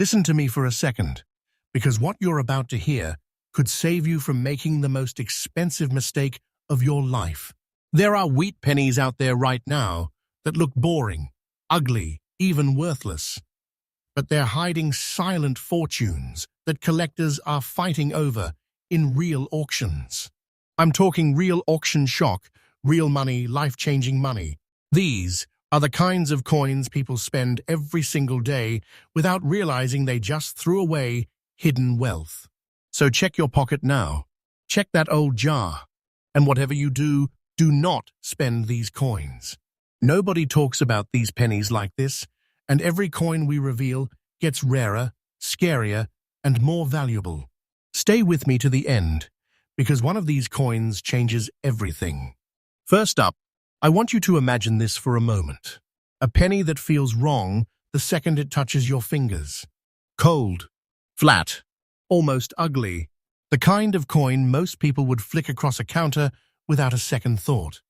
Listen to me for a second, because what you're about to hear could save you from making the most expensive mistake of your life. There are wheat pennies out there right now that look boring, ugly, even worthless. But they're hiding silent fortunes that collectors are fighting over in real auctions. I'm talking real auction shock, real money, life-changing money. These are the kinds of coins people spend every single day without realizing they just threw away hidden wealth. So check your pocket now. Check that old jar. And whatever you do, do not spend these coins. Nobody talks about these pennies like this, and every coin we reveal gets rarer, scarier, and more valuable. Stay with me to the end, because one of these coins changes everything. First up, I want you to imagine this for a moment. A penny that feels wrong the second it touches your fingers. Cold, flat, almost ugly. The kind of coin most people would flick across a counter without a second thought.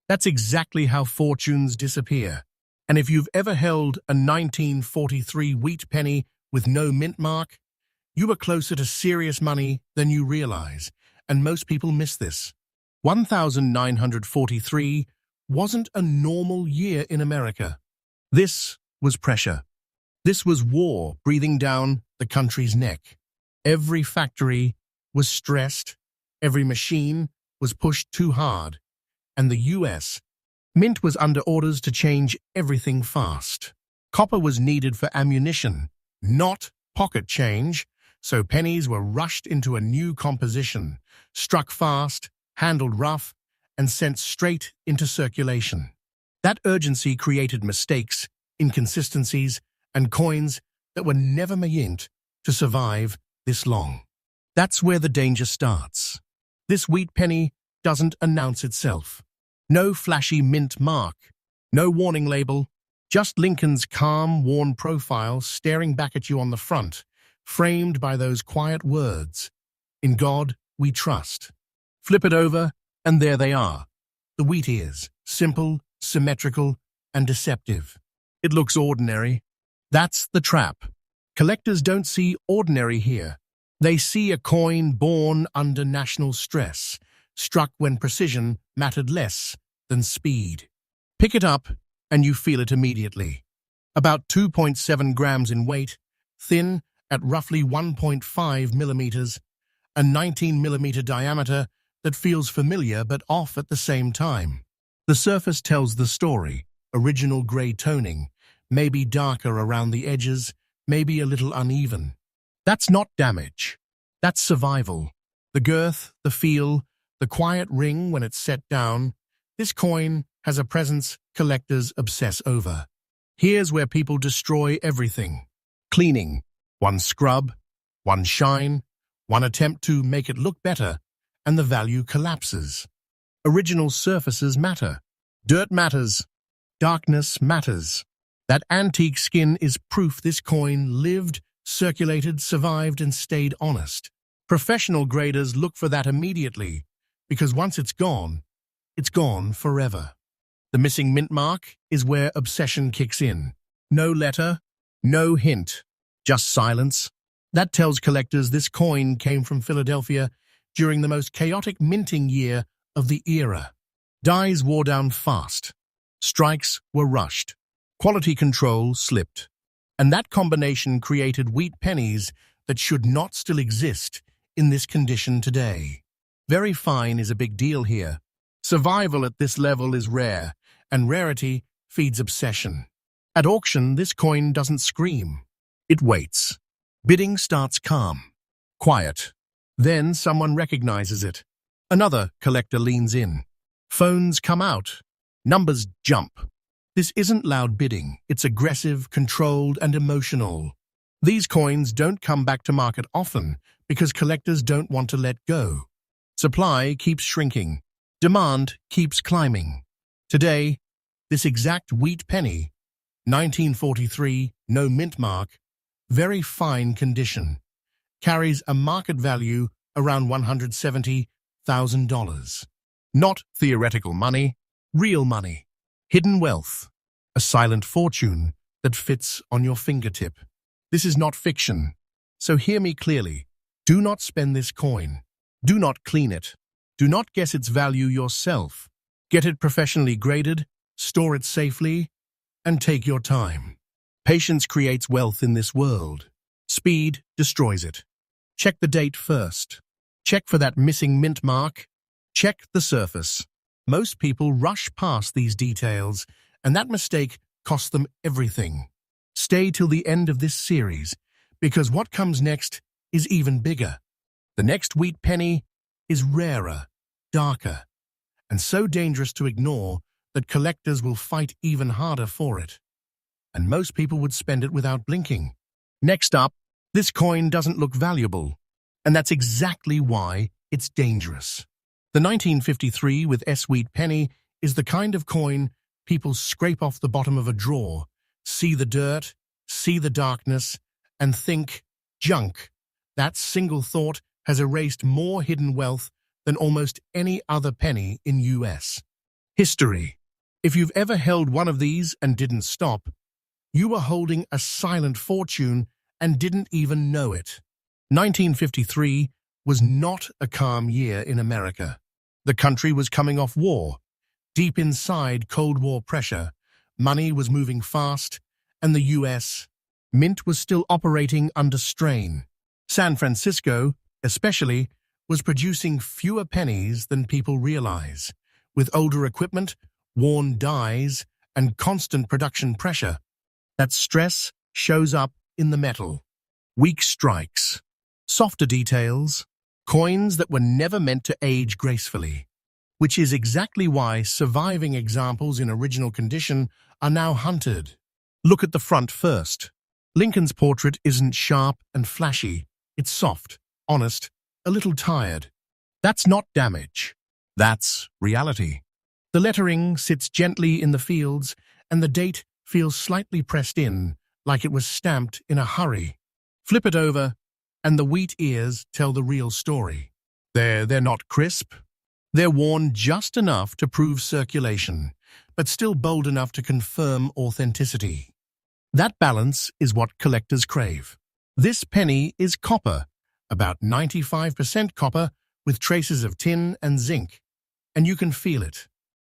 That's exactly how fortunes disappear. And if you've ever held a 1943 wheat penny with no mint mark, you are closer to serious money than you realize, and most people miss this. 1943 wasn't a normal year in America. This was pressure. This was war breathing down the country's neck. Every factory was stressed, every machine was pushed too hard, and the U.S. Mint was under orders to change everything fast. Copper was needed for ammunition, not pocket change, so pennies were rushed into a new composition, struck fast, handled rough, and sent straight into circulation. That urgency created mistakes, inconsistencies, and coins that were never meant to survive this long. That's where the danger starts. This wheat penny doesn't announce itself. No flashy mint mark, no warning label, just Lincoln's calm, worn profile staring back at you on the front, framed by those quiet words, "In God we trust." Flip it over, and there they are. The wheat ears, simple, symmetrical, and deceptive. It looks ordinary. That's the trap. Collectors don't see ordinary here. They see a coin born under national stress, struck when precision mattered less than speed. Pick it up, and you feel it immediately. About 2.7 grams in weight, thin at roughly 1.5 millimeters, a 19 millimeter diameter that feels familiar but off at the same time. The surface tells the story, original gray toning, maybe darker around the edges, maybe a little uneven. That's not damage. That's survival. The girth, the feel, the quiet ring when it's set down. This coin has a presence collectors obsess over. Here's where people destroy everything. Cleaning. One scrub, one shine, one attempt to make it look better, and the value collapses. Original surfaces matter. Dirt matters. Darkness matters. That antique skin is proof this coin lived, circulated, survived, and stayed honest. Professional graders look for that immediately, because once it's gone forever. The missing mint mark is where obsession kicks in. No letter, no hint, just silence. That tells collectors this coin came from Philadelphia during the most chaotic minting year of the era. Dies wore down fast. Strikes were rushed. Quality control slipped. And that combination created wheat pennies that should not still exist in this condition today. Very fine is a big deal here. Survival at this level is rare, and rarity feeds obsession. At auction, this coin doesn't scream. It waits. Bidding starts calm, quiet. Then someone recognizes it. Another collector leans in. Phones come out. Numbers jump. This isn't loud bidding. It's aggressive, controlled, and emotional. These coins don't come back to market often because collectors don't want to let go. Supply keeps shrinking. Demand keeps climbing. Today, this exact wheat penny, 1943, no mint mark, very fine condition, carries a market value around $170,000. Not theoretical money, real money. Hidden wealth, a silent fortune that fits on your fingertip. This is not fiction. So hear me clearly. Do not spend this coin. Do not clean it. Do not guess its value yourself. Get it professionally graded, store it safely, and take your time. Patience creates wealth in this world. Speed destroys it. Check the date first. Check for that missing mint mark. Check the surface. Most people rush past these details, and that mistake costs them everything. Stay till the end of this series, because what comes next is even bigger. The next wheat penny is rarer, darker, and so dangerous to ignore that collectors will fight even harder for it. And most people would spend it without blinking. Next up, this coin doesn't look valuable, and that's exactly why it's dangerous. The 1953 with S Wheat Penny is the kind of coin people scrape off the bottom of a drawer, see the dirt, see the darkness, and think, junk. That single thought has erased more hidden wealth than almost any other penny in US history. If you've ever held one of these and didn't stop, you were holding a silent fortune and didn't even know it. 1953 was not a calm year in America. The country was coming off war. Deep inside Cold War pressure, money was moving fast, and the US Mint was still operating under strain. San Francisco, especially, was producing fewer pennies than people realize. With older equipment, worn dies, and constant production pressure, that stress shows up in the metal. Weak strikes, softer details, coins that were never meant to age gracefully, which is exactly why surviving examples in original condition are now hunted. Look at the front first. Lincoln's portrait isn't sharp and flashy. It's soft, honest, a little tired. That's not damage. That's reality. The lettering sits gently in the fields, and the date feels slightly pressed in, like it was stamped in a hurry. Flip it over, and the wheat ears tell the real story. They're not crisp. They're worn just enough to prove circulation, but still bold enough to confirm authenticity. That balance is what collectors crave. This penny is copper, about 95% copper with traces of tin and zinc, and you can feel it.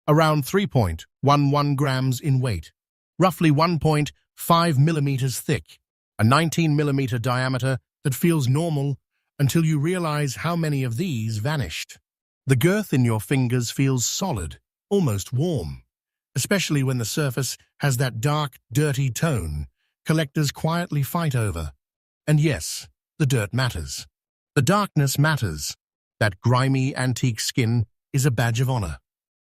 Around 3.11 grams in weight, roughly 1.5 millimeters thick, a 19 millimeter diameter that feels normal until you realize how many of these vanished. The girth in your fingers feels solid, almost warm. Especially when the surface has that dark, dirty tone collectors quietly fight over. And yes, the dirt matters. The darkness matters. That grimy, antique skin is a badge of honor.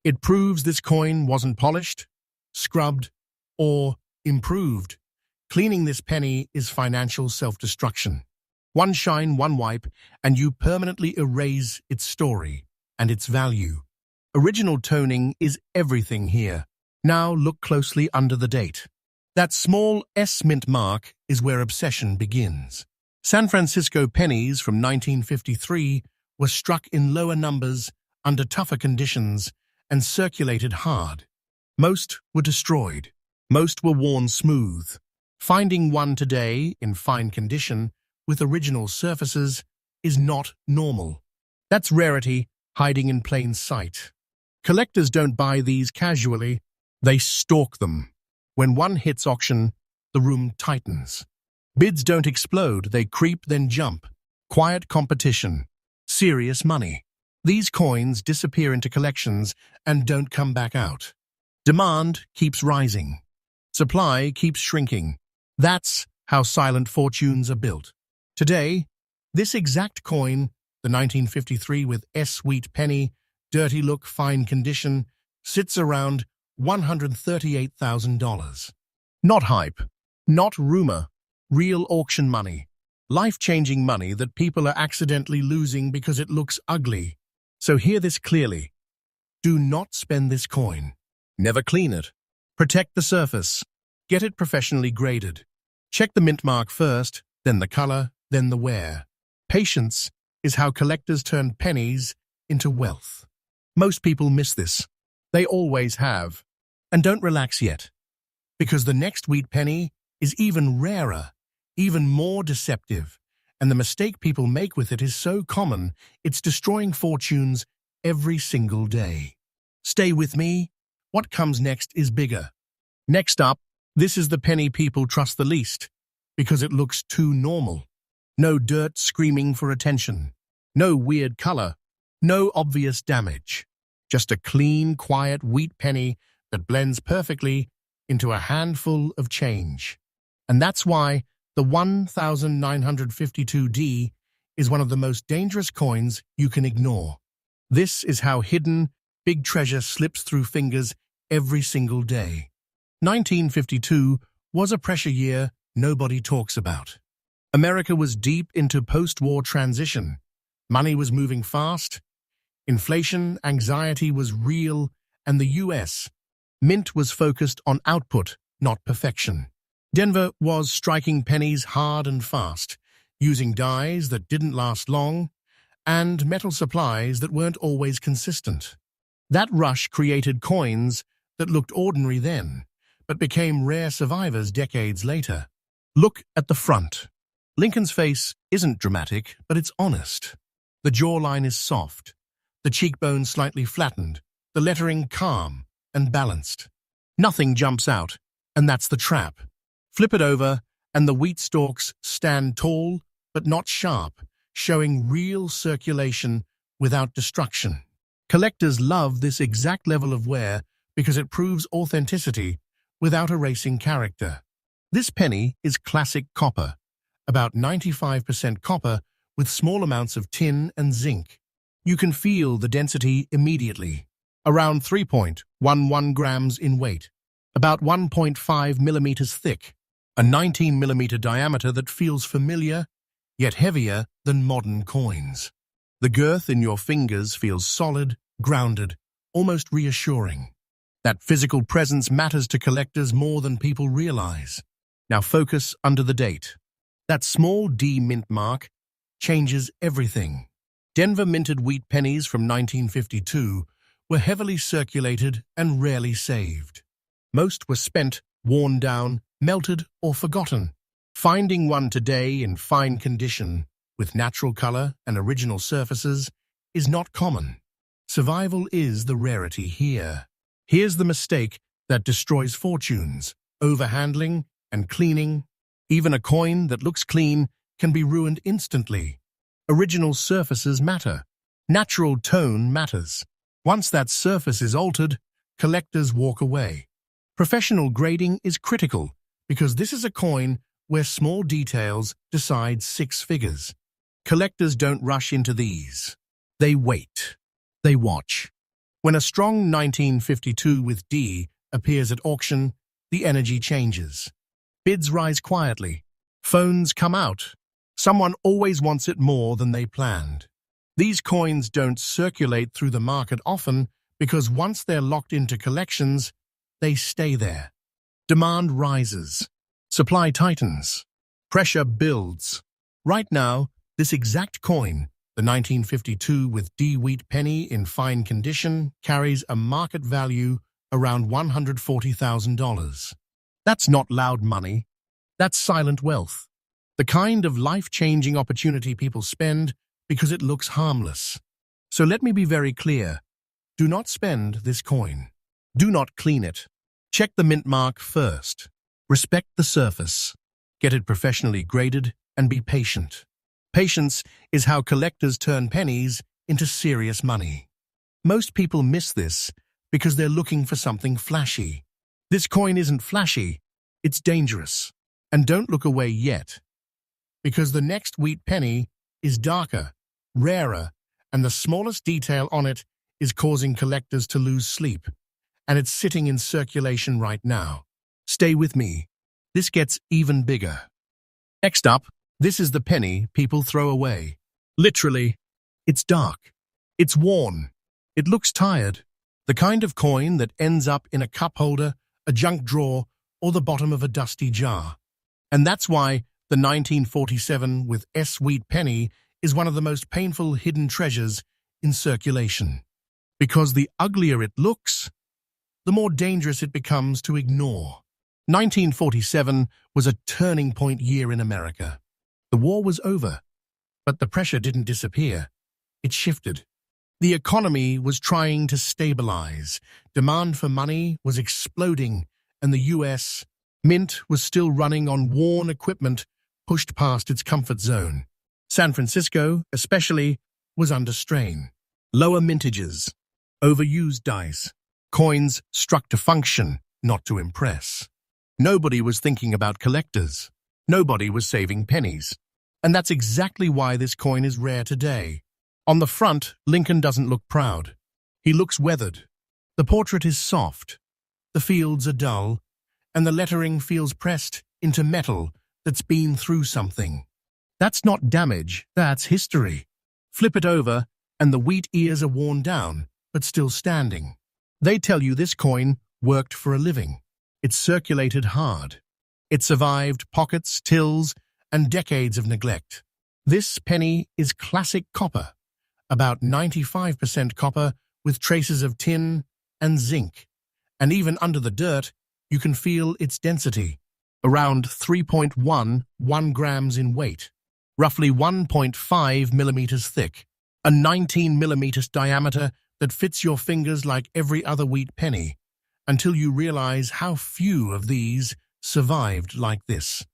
It proves this coin wasn't polished, scrubbed, or improved. Cleaning this penny is financial self-destruction. One shine, one wipe, and you permanently erase its story and its value. Original toning is everything here. Now look closely under the date. That small S mint mark is where obsession begins. San Francisco pennies from 1953 were struck in lower numbers, under tougher conditions, and circulated hard. Most were destroyed. Most were worn smooth. Finding one today in fine condition with original surfaces is not normal. That's rarity hiding in plain sight. Collectors don't buy these casually. They stalk them. When one hits auction, the room tightens. Bids don't explode, they creep, then jump. Quiet competition. Serious money. These coins disappear into collections and don't come back out. Demand keeps rising. Supply keeps shrinking. That's how silent fortunes are built. Today, this exact coin, the 1953 with S Wheat Penny, dirty look, fine condition, sits around $138,000. Not hype, not rumor, real auction money. Life-changing money that people are accidentally losing because it looks ugly. So hear this clearly. Do not spend this coin. Never clean it. Protect the surface. Get it professionally graded. Check the mint mark first, then the color, then the wear. Patience is how collectors turn pennies into wealth. Most people miss this. They always have. And don't relax yet, because the next wheat penny is even rarer, even more deceptive, and the mistake people make with it is so common, it's destroying fortunes every single day. Stay with me. What comes next is bigger. Next up, this is the penny people trust the least, because it looks too normal. No dirt screaming for attention. No weird color. No obvious damage. Just a clean, quiet wheat penny that blends perfectly into a handful of change. And that's why the 1952D is one of the most dangerous coins you can ignore. This is how hidden, big treasure slips through fingers every single day. 1952 was a pressure year nobody talks about. America was deep into post-war transition. Money was moving fast. Inflation, anxiety was real, and the U.S. Mint was focused on output, not perfection. Denver was striking pennies hard and fast, using dies that didn't last long, and metal supplies that weren't always consistent. That rush created coins that looked ordinary then, but became rare survivors decades later. Look at the front. Lincoln's face isn't dramatic, but it's honest. The jawline is soft, the cheekbones slightly flattened, the lettering calm and balanced. Nothing jumps out, and that's the trap. Flip it over, and the wheat stalks stand tall but not sharp, showing real circulation without destruction. Collectors love this exact level of wear because it proves authenticity without erasing character. This penny is classic copper, about 95% copper with small amounts of tin and zinc. You can feel the density immediately, around 3.11 grams in weight, about 1.5 millimeters thick, a 19 millimeter diameter that feels familiar, yet heavier than modern coins. The girth in your fingers feels solid, grounded, almost reassuring. That physical presence matters to collectors more than people realize. Now focus under the date. That small D mint mark changes everything. Denver minted wheat pennies from 1952 were heavily circulated and rarely saved. Most were spent, worn down, melted, or forgotten. Finding one today in fine condition, with natural color and original surfaces, is not common. Survival is the rarity here. Here's the mistake that destroys fortunes: overhandling and cleaning. Even a coin that looks clean can be ruined instantly. Original surfaces matter. Natural tone matters. Once that surface is altered, collectors walk away. Professional grading is critical because this is a coin where small details decide six figures. Collectors don't rush into these. They wait. They watch. When a strong 1952 with D appears at auction, the energy changes. Bids rise quietly. Phones come out. Someone always wants it more than they planned. These coins don't circulate through the market often because once they're locked into collections, they stay there. Demand rises. Supply tightens. Pressure builds. Right now, this exact coin, the 1952 with D wheat penny in fine condition, carries a market value around $140,000. That's not loud money. That's silent wealth. The kind of life-changing opportunity people spend because it looks harmless. So let me be very clear. Do not spend this coin. Do not clean it. Check the mint mark first. Respect the surface. Get it professionally graded and be patient. Patience is how collectors turn pennies into serious money. Most people miss this because they're looking for something flashy. This coin isn't flashy, it's dangerous. And don't look away yet, because the next wheat penny is darker, rarer, and the smallest detail on it is causing collectors to lose sleep. And it's sitting in circulation right now. Stay with me. This gets even bigger. Next up, this is the penny people throw away. Literally, it's dark. It's worn. It looks tired. The kind of coin that ends up in a cup holder, a junk drawer, or the bottom of a dusty jar. And that's why the 1947 with S wheat penny is one of the most painful hidden treasures in circulation. Because the uglier it looks, the more dangerous it becomes to ignore. 1947 was a turning point year in America. The war was over, but the pressure didn't disappear. It shifted. The economy was trying to stabilize. Demand for money was exploding, and the U.S. Mint was still running on worn equipment pushed past its comfort zone. San Francisco, especially, was under strain. Lower mintages, overused dice, coins struck to function, not to impress. Nobody was thinking about collectors. Nobody was saving pennies. And that's exactly why this coin is rare today. On the front, Lincoln doesn't look proud. He looks weathered. The portrait is soft. The fields are dull, and the lettering feels pressed into metal that's been through something. That's not damage, that's history. Flip it over, and the wheat ears are worn down, but still standing. They tell you this coin worked for a living. It circulated hard. It survived pockets, tills, and decades of neglect. This penny is classic copper, about 95% copper with traces of tin and zinc. And even under the dirt, you can feel its density, around 3.11 grams in weight, roughly 1.5 millimeters thick, a 19 millimeters diameter that fits your fingers like every other wheat penny, until you realize how few of these survived like this.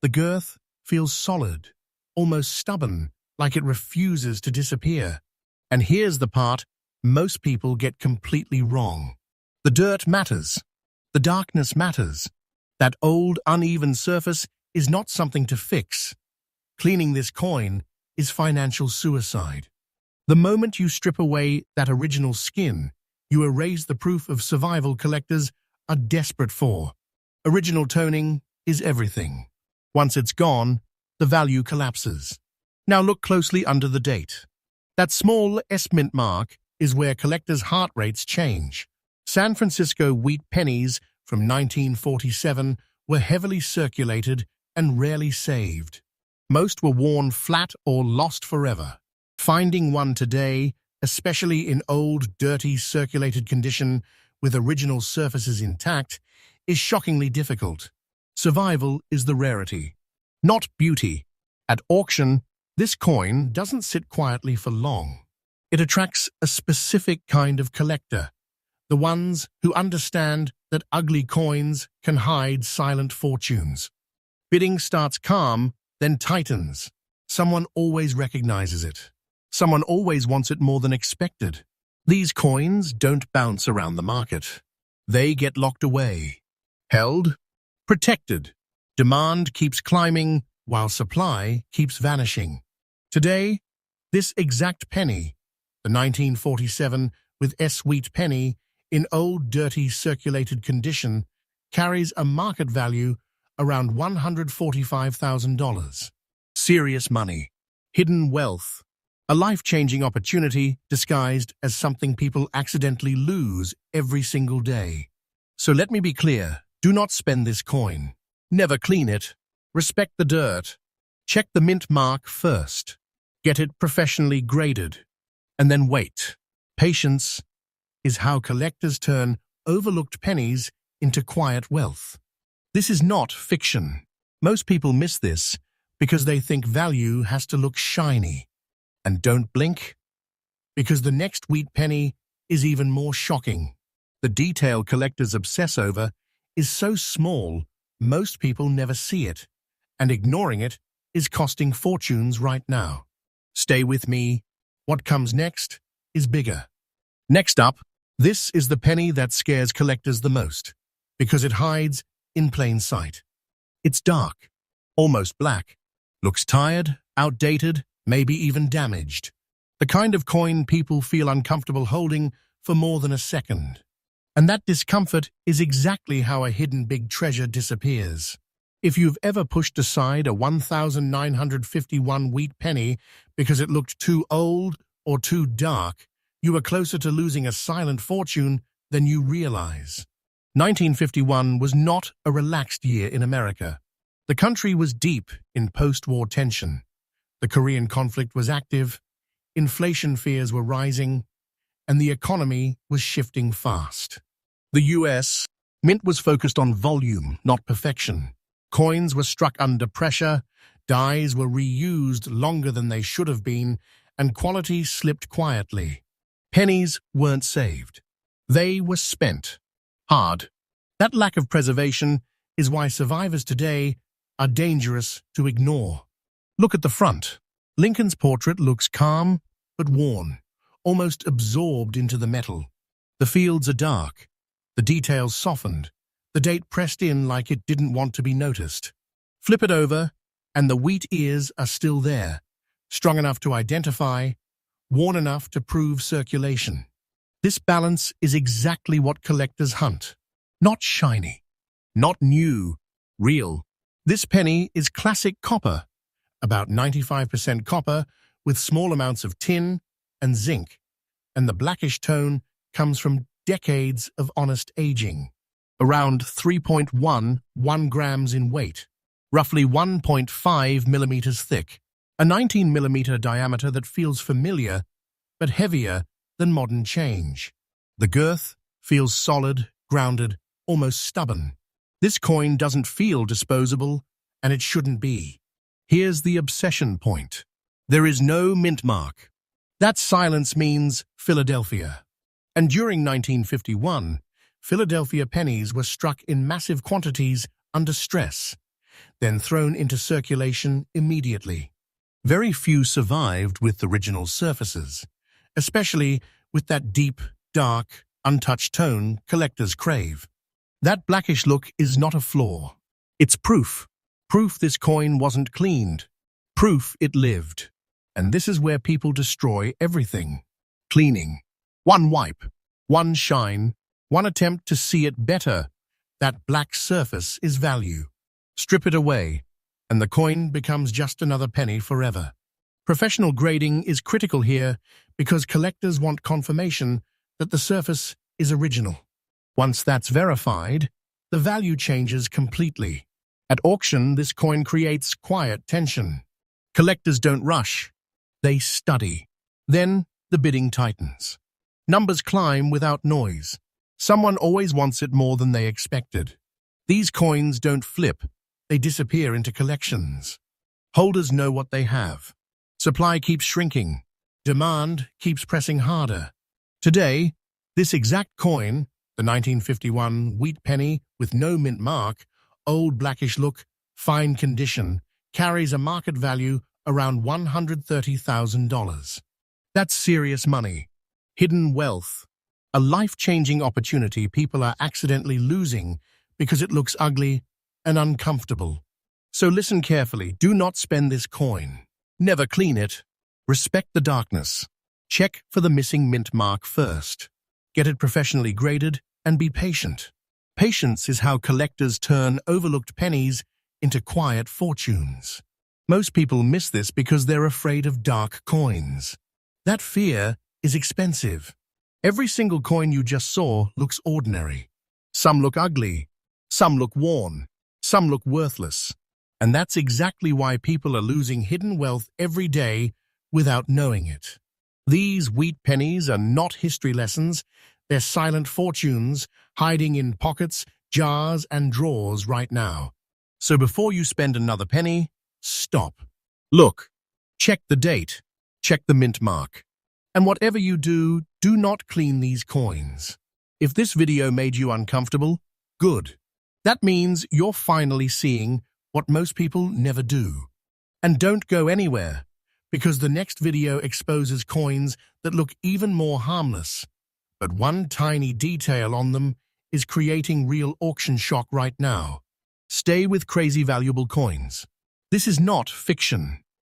The girth feels solid, almost stubborn, like it refuses to disappear. And here's the part most people get completely wrong. The dirt matters. The darkness matters. That old, uneven surface is not something to fix. Cleaning this coin is financial suicide. The moment you strip away that original skin, you erase the proof of survival collectors are desperate for. Original toning is everything. Once it's gone, the value collapses. Now look closely under the date. That small S-mint mark is where collectors' heart rates change. San Francisco wheat pennies from 1947 were heavily circulated and rarely saved. Most were worn flat or lost forever. Finding one today, especially in old, dirty, circulated condition with original surfaces intact, is shockingly difficult. Survival is the rarity, not beauty. At auction, this coin doesn't sit quietly for long. It attracts a specific kind of collector, the ones who understand that ugly coins can hide silent fortunes. Bidding starts calm, then tightens. Someone always recognizes it. Someone always wants it more than expected. These coins don't bounce around the market. They get locked away, held, protected. Demand keeps climbing while supply keeps vanishing. Today, this exact penny, the 1947 with S wheat penny, in old, dirty, circulated condition, carries a market value around $145,000. Serious money, hidden wealth, a life-changing opportunity disguised as something people accidentally lose every single day. So let me be clear, do not spend this coin. Never clean it. Respect the dirt. Check the mint mark first. Get it professionally graded. And then wait. Patience is how collectors turn overlooked pennies into quiet wealth. This is not fiction. Most people miss this because they think value has to look shiny. And don't blink, because the next wheat penny is even more shocking. The detail collectors obsess over is so small, most people never see it, and ignoring it is costing fortunes right now. Stay with me. What comes next is bigger. Next up, this is the penny that scares collectors the most, because it hides in plain sight. It's dark, almost black, looks tired, outdated, maybe even damaged. The kind of coin people feel uncomfortable holding for more than a second. And that discomfort is exactly how a hidden big treasure disappears. If you've ever pushed aside a 1951 wheat penny because it looked too old or too dark, you were closer to losing a silent fortune than you realize. 1951 was not a relaxed year in America. The country was deep in post-war tension. The Korean conflict was active, inflation fears were rising, and the economy was shifting fast. The U.S. Mint was focused on volume, not perfection. Coins were struck under pressure, dies were reused longer than they should have been, and quality slipped quietly. Pennies weren't saved. They were spent. Hard. That lack of preservation is why survivors today are dangerous to ignore. Look at the front. Lincoln's portrait looks calm but worn, almost absorbed into the metal. The fields are dark, the details softened, the date pressed in like it didn't want to be noticed. Flip it over, and the wheat ears are still there, strong enough to identify, worn enough to prove circulation. This balance is exactly what collectors hunt. Not shiny, not new, real. This penny is classic copper, about 95% copper with small amounts of tin and zinc, and the blackish tone comes from decades of honest aging. Around 3.11 grams in weight, roughly 1.5 millimeters thick, a 19 millimeter diameter that feels familiar but heavier than modern change. The girth feels solid, grounded, almost stubborn. This coin doesn't feel disposable, and it shouldn't be. Here's the obsession point. There is no mint mark. That silence means Philadelphia. And during 1951, Philadelphia pennies were struck in massive quantities under stress, then thrown into circulation immediately. Very few survived with original surfaces, especially with that deep, dark, untouched tone collectors crave. That blackish look is not a flaw. It's proof. Proof this coin wasn't cleaned. Proof it lived. And this is where people destroy everything. Cleaning. One wipe, one shine, one attempt to see it better. That black surface is value. Strip it away, and the coin becomes just another penny forever. Professional grading is critical here because collectors want confirmation that the surface is original. Once that's verified, the value changes completely. At auction, this coin creates quiet tension. Collectors don't rush. They study. Then the bidding tightens. Numbers climb without noise. Someone always wants it more than they expected. These coins don't flip. They disappear into collections. Holders know what they have. Supply keeps shrinking. Demand keeps pressing harder. Today, this exact coin, the 1951 wheat penny with no mint mark, old blackish look, fine condition, carries a market value around $130,000. That's serious money. Hidden wealth. A life-changing opportunity people are accidentally losing because it looks ugly and uncomfortable. So listen carefully. Do not spend this coin. Never clean it. Respect the darkness. Check for the missing mint mark first. Get it professionally graded and be patient. Patience is how collectors turn overlooked pennies into quiet fortunes. Most people miss this because they're afraid of dark coins. That fear is expensive. Every single coin you just saw looks ordinary. Some look ugly. Some look worn. Some look worthless. And that's exactly why people are losing hidden wealth every day without knowing it. These wheat pennies are not history lessons. They're silent fortunes hiding in pockets, jars, and drawers right now. So before you spend another penny, stop. Look. Check the date. Check the mint mark. And whatever you do, do not clean these coins. If this video made you uncomfortable, good. That means you're finally seeing what most people never do. And don't go anywhere, because the next video exposes coins that look even more harmless. But one tiny detail on them is creating real auction shock right now. Stay with crazy valuable coins. This is not fiction.